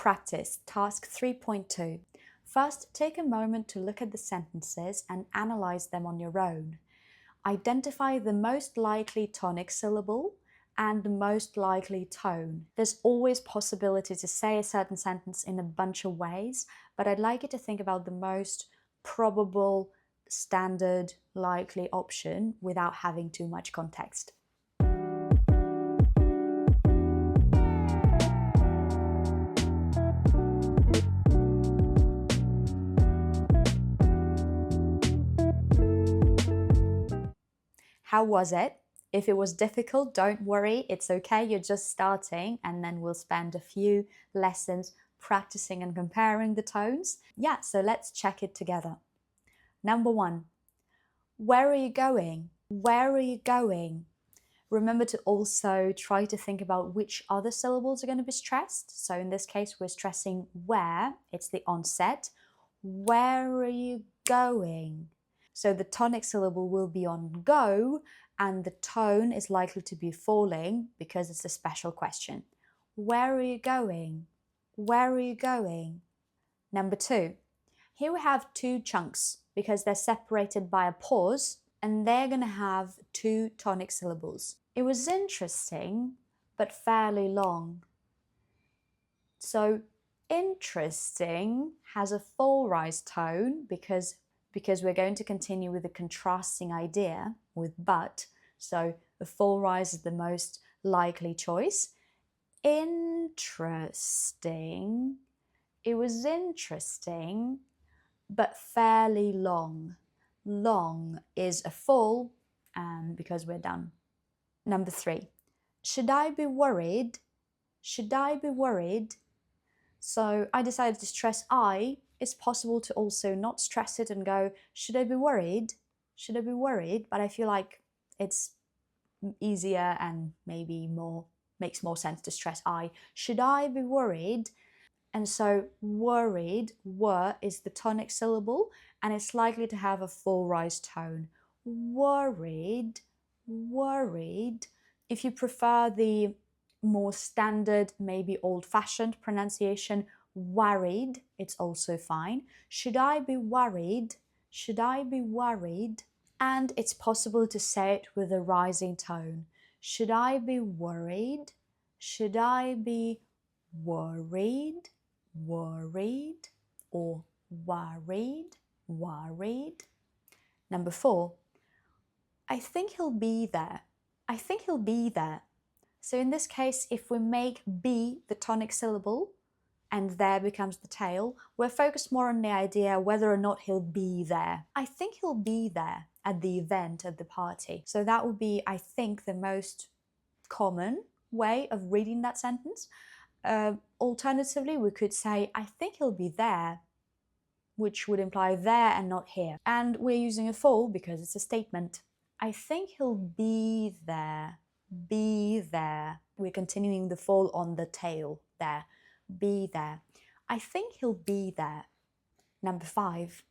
Practice, task 3.2. First, take a moment to look at the sentences and analyze them on your own. Identify the most likely tonic syllable and the most likely tone. There's always possibility to say a certain sentence in a bunch of ways, but I'd like you to think about the most probable, standard, likely option without having too much context. How was it? If it was difficult, don't worry, it's okay, you're just starting, and then we'll spend a few lessons practicing and comparing the tones. Yeah, so let's check it together. Number 1, where are you going? Where are you going? Remember to also try to think about which other syllables are going to be stressed. So in this case, we're stressing where, it's the onset. Where are you going? So the tonic syllable will be on go, and the tone is likely to be falling because it's a special question. Where are you going? Where are you going? Number 2. Here we have two chunks because they're separated by a pause, and they're going to have two tonic syllables. It was interesting, but fairly long. So interesting has a full rise tone because we're going to continue with the contrasting idea with but. So a full rise is the most likely choice. Interesting. It was interesting, but fairly long. Long is a full, because we're done. Number 3. Should I be worried? Should I be worried? So I decided to stress I. It's possible to also not stress it and go, should I be worried? Should I be worried? But I feel like it's easier and maybe makes more sense to stress I. Should I be worried? And so worried, were, is the tonic syllable, and it's likely to have a full rise tone. Worried, worried. If you prefer the more standard, maybe old-fashioned pronunciation, worried, it's also fine. Should I be worried? Should I be worried? And it's possible to say it with a rising tone. Should I be worried? Should I be worried? Worried, or worried, worried. Number 4. I think he'll be there. I think he'll be there. So in this case, if we make be the tonic syllable and there becomes the tail, we're focused more on the idea whether or not he'll be there. I think he'll be there at the event, at the party. So that would be, I think, the most common way of reading that sentence. Alternatively, we could say, I think he'll be there, which would imply there and not here. And we're using a full because it's a statement. I think he'll be there. Be there. We're continuing the full on the tail there. Be there. I think he'll be there. Number 5.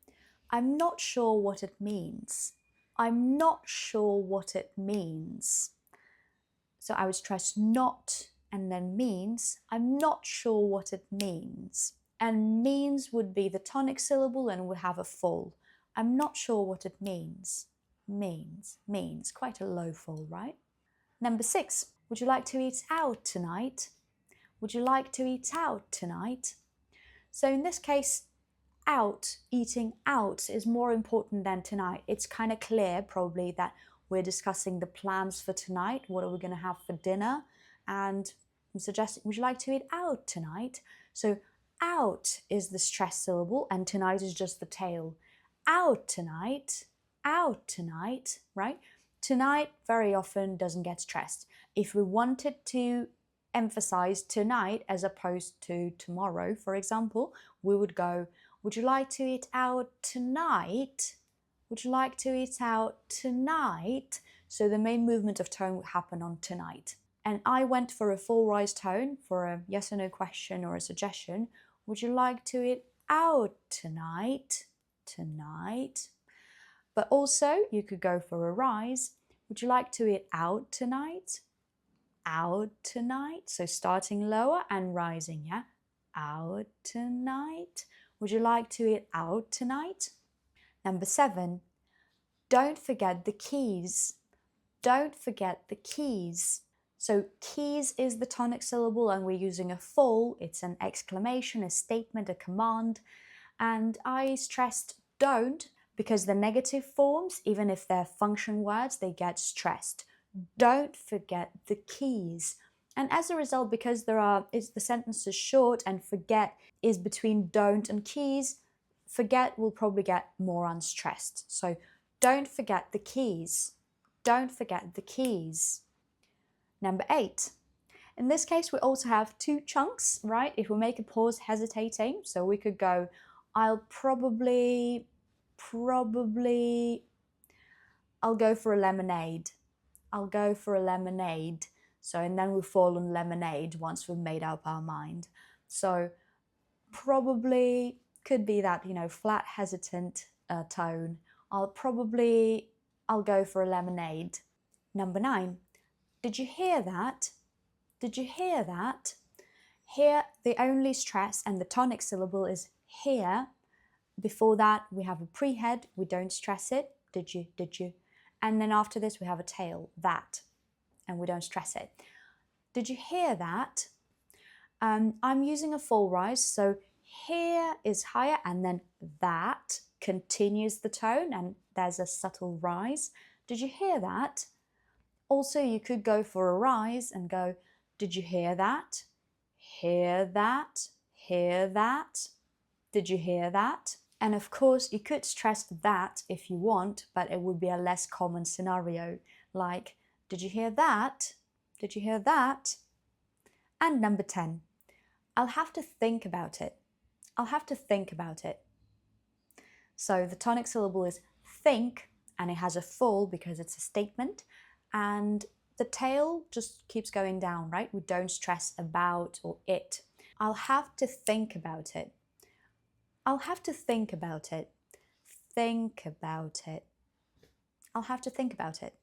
I'm not sure what it means. I'm not sure what it means. So I would stress not and then means. I'm not sure what it means. And means would be the tonic syllable and would have a full. I'm not sure what it means. Means. Quite a low full, right? Number 6. Would you like to eat out tonight? Would you like to eat out tonight? So in this case, out, eating out is more important than tonight. It's kind of clear probably that we're discussing the plans for tonight. What are we going to have for dinner? And I'm suggesting, would you like to eat out tonight? So out is the stress syllable and tonight is just the tail. Out tonight, right? Tonight very often doesn't get stressed. If we wanted to emphasize tonight as opposed to tomorrow, for example, we would go, would you like to eat out tonight? Would you like to eat out tonight? So the main movement of tone would happen on tonight. And I went for a full rise tone for a yes or no question or a suggestion. Would you like to eat out tonight? Tonight. But also you could go for a rise. Would you like to eat out tonight? Out tonight. So starting lower and rising, yeah? out tonight? Would you like to eat out tonight? Number 7, don't forget the keys. Don't forget the keys. So keys is the tonic syllable and we're using a full. It's an exclamation, a statement, a command. And I stressed don't because the negative forms, even if they're function words, they get stressed. Don't forget the keys. And as a result, because the sentence is short and forget is between don't and keys, forget will probably get more unstressed. So don't forget the keys. Don't forget the keys. Number 8. In this case, we also have 2 chunks, right? If we make a pause hesitating, so we could go, I'll probably, I'll go for a lemonade. I'll go for a lemonade. So, and then we fall on lemonade once we've made up our mind. So, probably could be that, flat, hesitant tone. I'll go for a lemonade. Number 9. Did you hear that? Did you hear that? Here, the only stress and the tonic syllable is here. Before that, we have a pre-head. We don't stress it. Did you? Did you? And then after this, we have a tail, that. And we don't stress it. Did you hear that? I'm using a full rise, so here is higher and then that continues the tone and there's a subtle rise. Did you hear that? Also, you could go for a rise and go, did you hear that? Hear that? Hear that? Did you hear that? And of course, you could stress that if you want, but it would be a less common scenario. Like, did you hear that? Did you hear that? And number 10, I'll have to think about it. I'll have to think about it. So the tonic syllable is think, and it has a full because it's a statement. And the tail just keeps going down, right? We don't stress about or it. I'll have to think about it. I'll have to think about it. Think about it. I'll have to think about it.